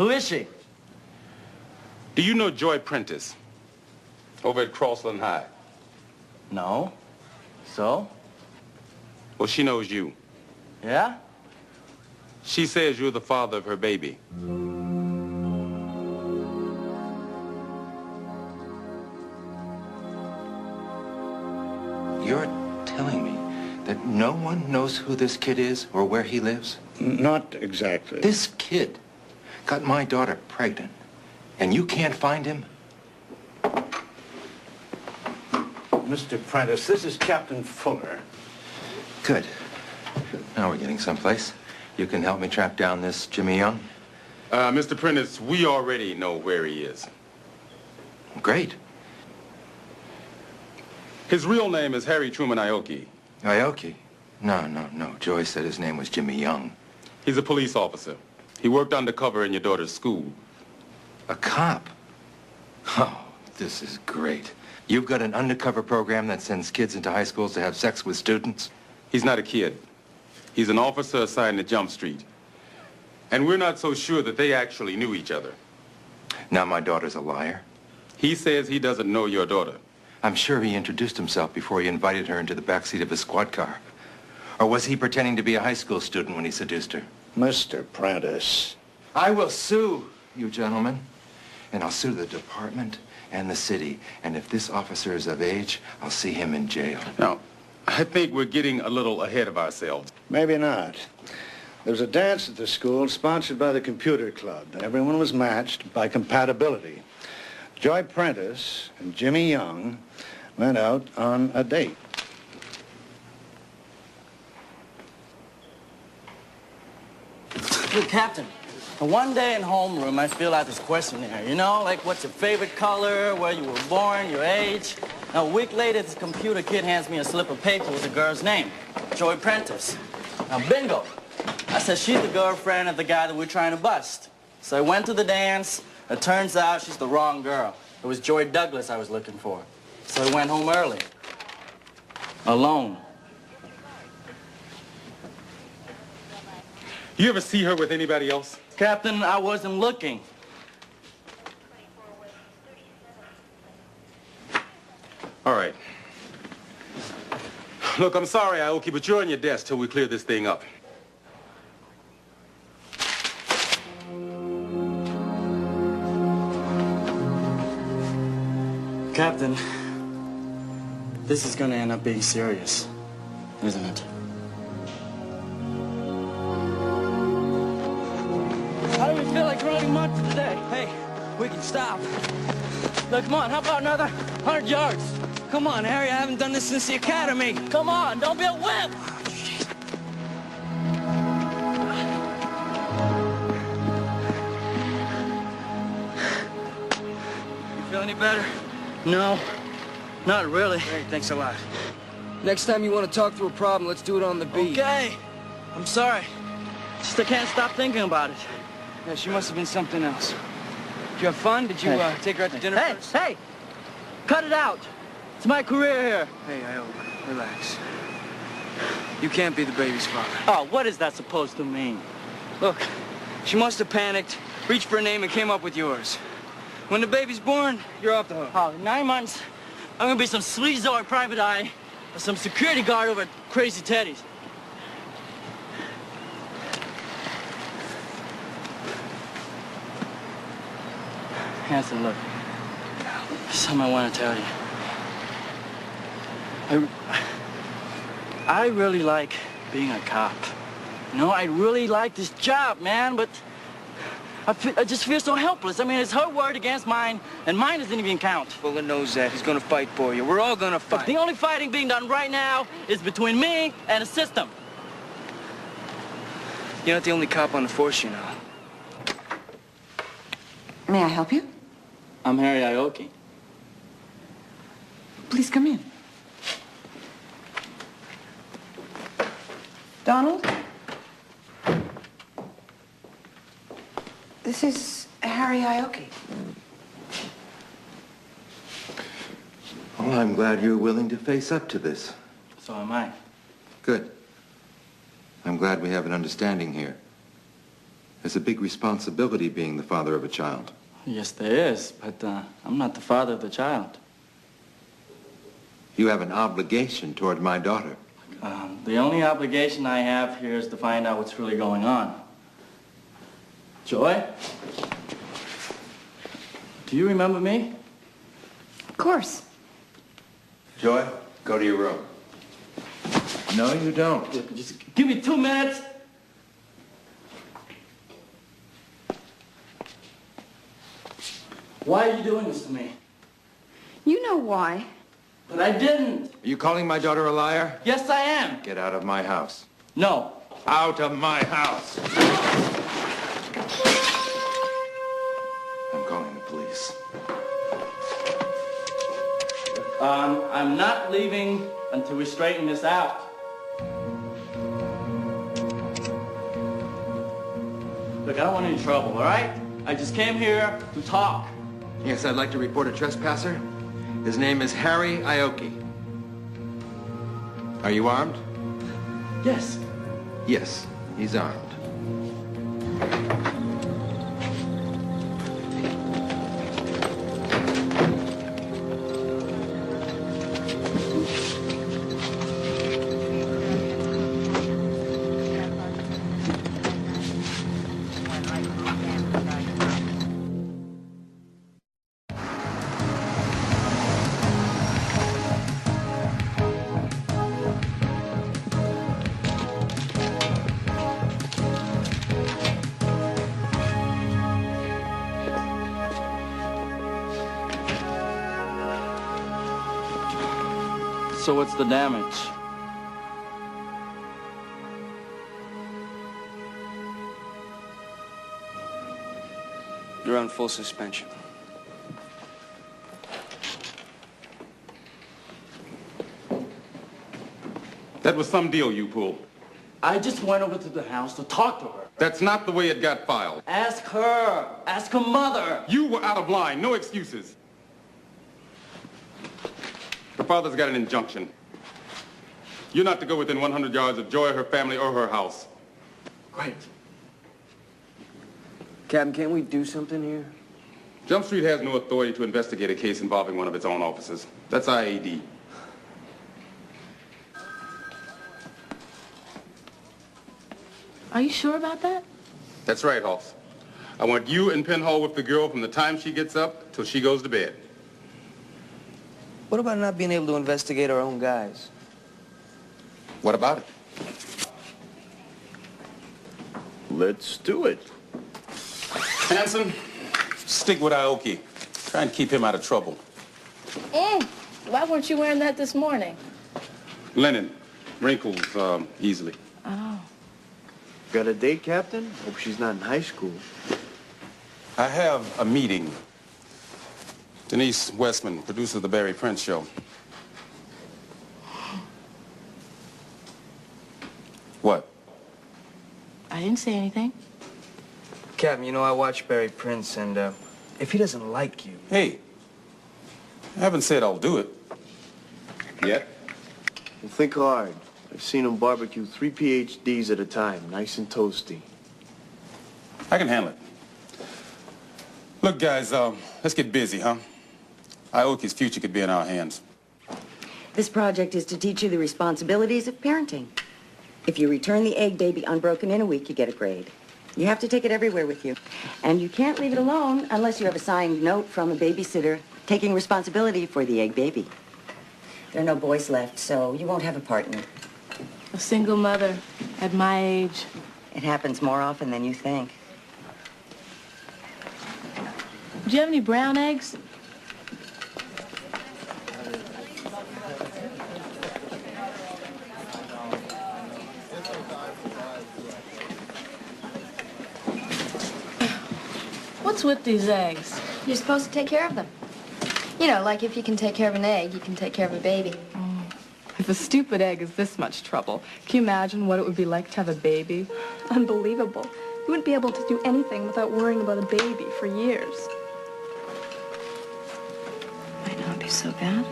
Who is she? Do you know Joy Prentice over at Crossland High? No. So? Well, she knows you. Yeah? She says you're the father of her baby. You're telling me that no one knows who this kid is or where he lives? Not exactly. This kid got my daughter pregnant, and you can't find him? Mr. Prentice, this is Captain Fuller. Good. Now we're getting someplace. You can help me track down this Jimmy Young? Mr. Prentice, we already know where he is. Great. His real name is Harry Truman Aoki. Aoki? No. Joy said his name was Jimmy Young. He's a police officer. He worked undercover in your daughter's school. A cop? Oh, this is great. You've got an undercover program that sends kids into high schools to have sex with students? He's not a kid. He's an officer assigned to Jump Street. And we're not so sure that they actually knew each other. Now my daughter's a liar? He says he doesn't know your daughter. I'm sure he introduced himself before he invited her into the backseat of his squad car. Or was he pretending to be a high school student when he seduced her? Mr. Prentice. I will sue you gentlemen. And I'll sue the department and the city. And if this officer is of age, I'll see him in jail. Now, I think we're getting a little ahead of ourselves. Maybe not. There was a dance at the school sponsored by the computer club. Everyone was matched by compatibility. Joy Prentice and Jimmy Young went out on a date. Look, Captain, one day in homeroom, I filled out this questionnaire. You know, like what's your favorite color, where you were born, your age. Now, a week later, this computer kid hands me a slip of paper with the girl's name, Joy Prentice. Now, bingo. I said, she's the girlfriend of the guy that we're trying to bust. So I went to the dance. It turns out she's the wrong girl. It was Joy Douglas I was looking for. So I went home early. Alone. You ever see her with anybody else? Captain, I wasn't looking. All right. Look, I'm sorry, Aoki, but you're on your desk till we clear this thing up. Captain, this is gonna end up being serious, isn't it? I don't even feel like running much today. Hey, we can stop. Look, come on, how about another 100 yards? Come on, Harry, I haven't done this since the academy. Come on, don't be a wimp. You feel any better? No, not really. Hey, thanks a lot. Next time you want to talk through a problem, let's do it on the beat. Okay, I'm sorry. Just I can't stop thinking about it. Yeah, she must have been something else. Did you have fun? Did you take her out to dinner first? Hey, cut it out. It's my career here. Hey, Iola, relax. You can't be the baby's father. Oh, what is that supposed to mean? Look, she must have panicked, reached for a name, and came up with yours. When the baby's born, you're off the hook. Oh, 9 months, I'm gonna be some sleazoid private eye or some security guard over at Crazy Teddy's. Hanson, look. There's something I want to tell you. I really like being a cop. You know, I really like this job, man, but I just feel so helpless. I mean, it's her word against mine, and mine doesn't even count. Fuller knows that. He's gonna fight for you. We're all gonna fight. But the only fighting being done right now is between me and the system. You're not the only cop on the force, you know. May I help you? I'm Harry Aoki. Please come in. Donald? This is Harry Aoki. Well, I'm glad you're willing to face up to this. So am I. Good. I'm glad we have an understanding here. There's a big responsibility being the father of a child. Yes, there is, but I'm not the father of the child. You have an obligation toward my daughter. The only obligation I have here is to find out what's really going on. Joy? Do you remember me? Of course. Joy, go to your room. No, you don't. Just give me 2 minutes. Why are you doing this to me? You know why. But I didn't. Are you calling my daughter a liar? Yes, I am. Get out of my house. No. Out of my house. I'm calling the police. I'm not leaving until we straighten this out. Look, I don't want any trouble, all right? I just came here to talk. Yes, I'd like to report a trespasser. His name is Harry Aoki. Are you armed? Yes. Yes, he's armed. So what's the damage? You're on full suspension. That was some deal you pulled. I just went over to the house to talk to her. That's not the way it got filed. Ask her. Ask her mother. You were out of line. No excuses. Her father's got an injunction. You're not to go within 100 yards of Joy, her family, or her house. Great. Captain, can't we do something here? Jump Street has no authority to investigate a case involving one of its own officers. That's IAD. Are you sure about that? That's right, Hoss. I want you and Penhall with the girl from the time she gets up till she goes to bed. What about not being able to investigate our own guys? What about it? Let's do it. Hanson, stick with Aoki. Try and keep him out of trouble. Why weren't you wearing that this morning? Linen. Wrinkles easily. Oh. Got a date, Captain? Hope she's not in high school. I have a meeting. Denise Westman, producer of the Barry Prince Show. What? I didn't say anything. Captain, you know, I watch Barry Prince, and if he doesn't like you... Hey, I haven't said I'll do it. Yet? Well, think hard. I've seen him barbecue 3 PhDs at a time, nice and toasty. I can handle it. Look, guys, let's get busy, huh? Aoki's future could be in our hands. This project is to teach you the responsibilities of parenting. If you return the egg baby unbroken in a week, you get a grade. You have to take it everywhere with you. And you can't leave it alone unless you have a signed note from a babysitter taking responsibility for the egg baby. There are no boys left, so you won't have a partner. A single mother at my age. It happens more often than you think. Do you have any brown eggs? What's with these eggs? You're supposed to take care of them. You know, like if you can take care of an egg, you can take care of a baby. If a stupid egg is this much trouble, can you imagine what it would be like to have a baby? Unbelievable. You wouldn't be able to do anything without worrying about a baby for years. Might not be so bad.